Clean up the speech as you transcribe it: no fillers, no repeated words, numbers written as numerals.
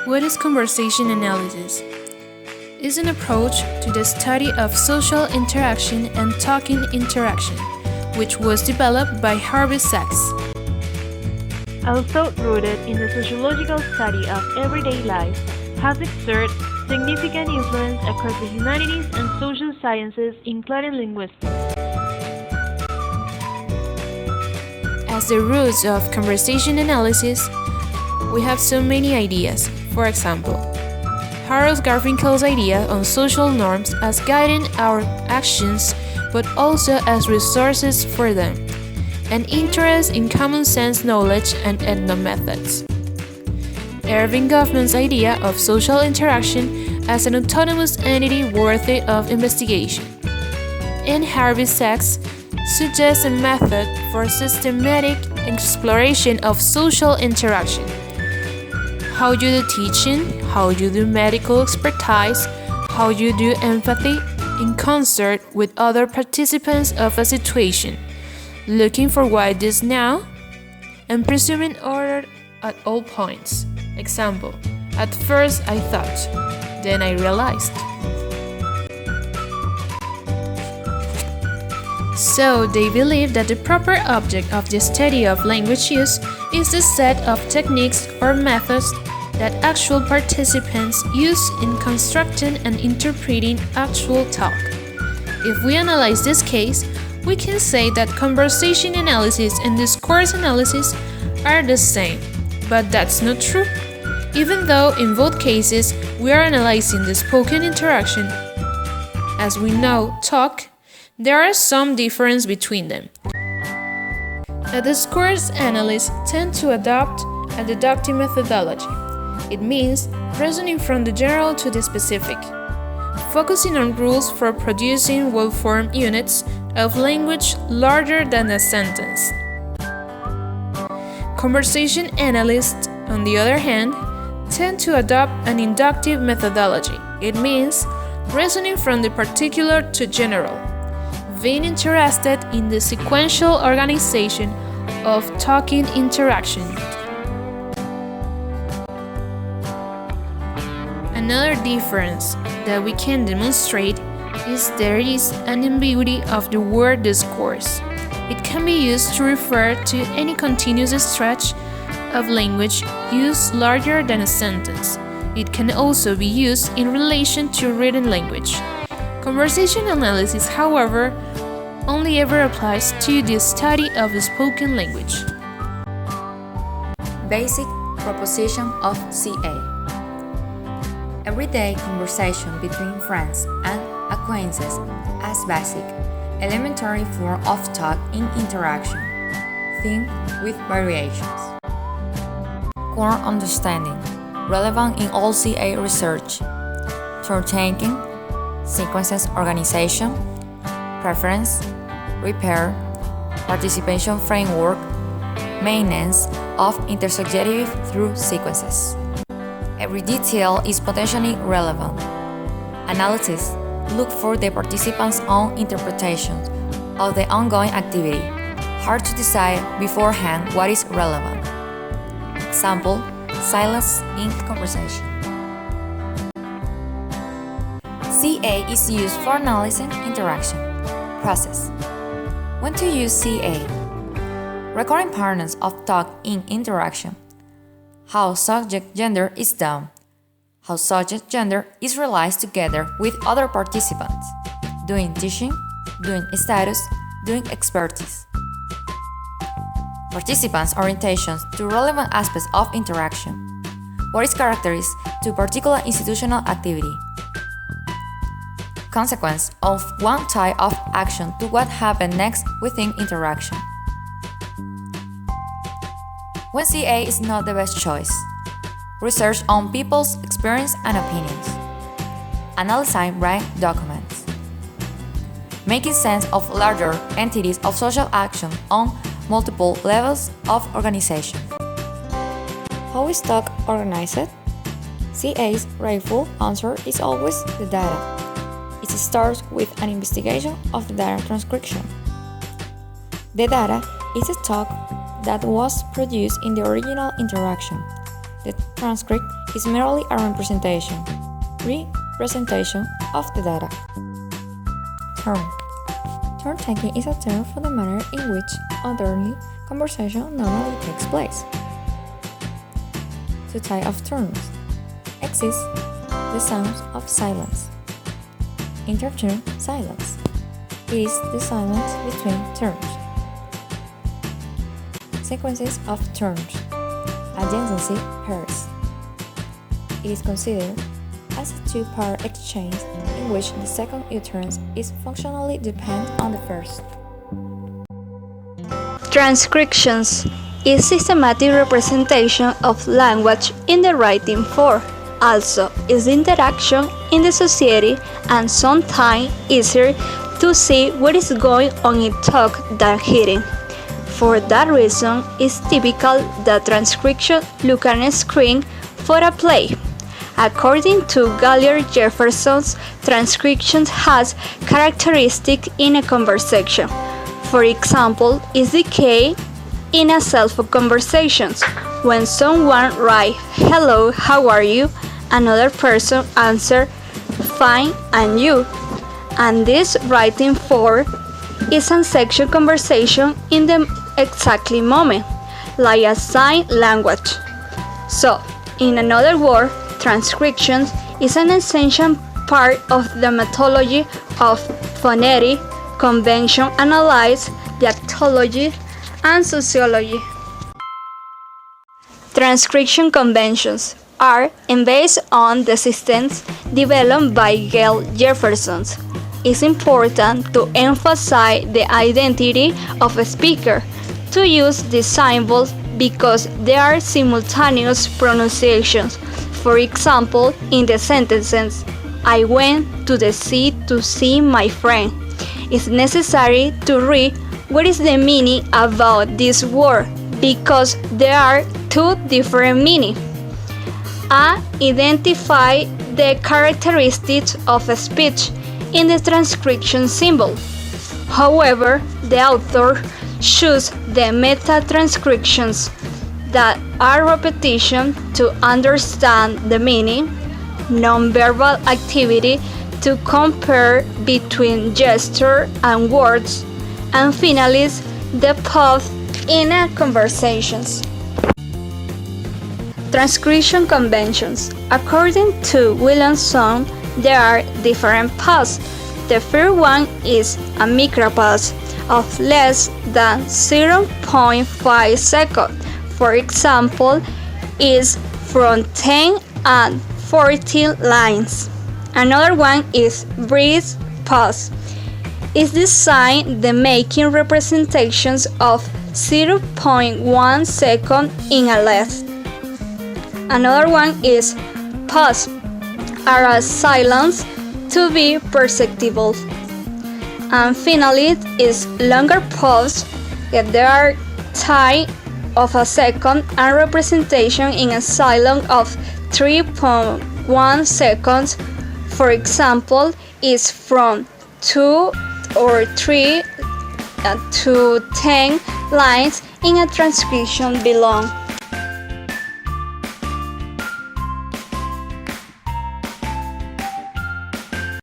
What is conversation analysis? It's an approach to the study of social interaction and talking interaction, which was developed by Harvey Sachs. Also rooted in the sociological study of everyday life, has exerted significant influence across the humanities and social sciences, including linguistics. As the roots of conversation analysis, we have so many ideas. For example, Harold Garfinkel's idea on social norms as guiding our actions, but also as resources for them, an interest in common sense knowledge and ethnomethods. Erving Goffman's idea of social interaction as an autonomous entity worthy of investigation. And Harvey Sachs suggests a method for systematic exploration of social interaction. How you do teaching, how you do medical expertise, how you do empathy in concert with other participants of a situation, looking for why this now, and presuming order at all points. Example, at first I thought, then I realized. So they believe that the proper object of the study of language use is the set of techniques or methods that actual participants use in constructing and interpreting actual talk. If we analyze this case, we can say that conversation analysis and discourse analysis are the same, but that's not true. Even though in both cases we are analyzing the spoken interaction, as we know, talk, there are some difference between them. A discourse analyst tends to adopt a deductive methodology. It means reasoning from the general to the specific, focusing on rules for producing well-formed units of language larger than a sentence. Conversation analysts, on the other hand, tend to adopt an inductive methodology. It means reasoning from the particular to general, being interested in the sequential organization of talking interaction. Another difference that we can demonstrate is there is an ambiguity of the word discourse. It can be used to refer to any continuous stretch of language used larger than a sentence. It can also be used in relation to written language. Conversation analysis, however, only ever applies to the study of the spoken language. Basic proposition of CA. Everyday conversation between friends and acquaintances as basic, elementary form of talk in interaction, theme with variations. Core understanding, relevant in all CA research, turn taking, sequences organization, preference, repair, participation framework, maintenance of intersubjective through sequences. Every detail is potentially relevant. Analysis look for the participants' own interpretations of the ongoing activity. Hard to decide beforehand what is relevant. Example, silence in conversation. CA is used for analyzing interaction. Process. When to use CA? Recording patterns of talk in interaction. How subject gender is done. How subject gender is realized together with other participants. Doing teaching, doing status, doing expertise. Participants' orientations to relevant aspects of interaction. What is characteristic to particular institutional activity. Consequence of one type of action to what happened next within interaction. When CA is not the best choice. Research on people's experience and opinions. Analyzing right documents. Making sense of larger entities of social action on multiple levels of organization. How is talk organized? CA's rightful answer is always the data. It starts with an investigation of the data transcription. The data is a talk that was produced in the original interaction. The transcript is merely a representation of the data. Turn. Turn taking is a term for the manner in which orderly conversation normally takes place. Two types of turns exist: the sounds of silence. Interturn silence. It is the silence between turns. Sequences of turns. Adjacency pairs. It is considered as a two-part exchange in which the second U-turn is functionally dependent on the first. Transcriptions is systematic representation of language in the writing form. Also, is interaction in the society and sometimes easier to see what is going on in talk than hearing. For that reason, it's typical that transcription look at a screen for a play. According to Gallier Jefferson's, transcription has characteristics in a conversation. For example, is the case in a cell phone conversations. When someone writes, "Hello, how are you?" another person answers, "Fine, and you?" And this writing form is a sexual conversation in the exactly moment, like a sign language. So, in another word, transcription is an essential part of the methodology of phonetic convention analysis, dialectology, and sociology. Transcription conventions are based on the systems developed by Gail Jefferson. It's important to emphasize the identity of a speaker, to use these symbols because there are simultaneous pronunciations. For example, in the sentences, "I went to the sea to see my friend," it's necessary to read what is the meaning about this word because there are two different meanings. Identify the characteristics of a speech in the transcription symbol. However, the author chooses the meta-transcriptions that are repetition to understand the meaning, nonverbal activity to compare between gesture and words, and finally, the pause in a conversations. Transcription conventions. According to Williamson, there are different pauses. The first one is a micropause of less than 0.5 seconds. For example, is from 10 and 14 lines. Another one is brief pause. It's designed the making representations of 0.1 second in a less. Another one is pause, are a silence to be perceptible. And finally is longer pause, if there are time of a second and representation in a silence of 3.1 seconds. For example, is from 2 or 3 to 10 lines in a transcription below.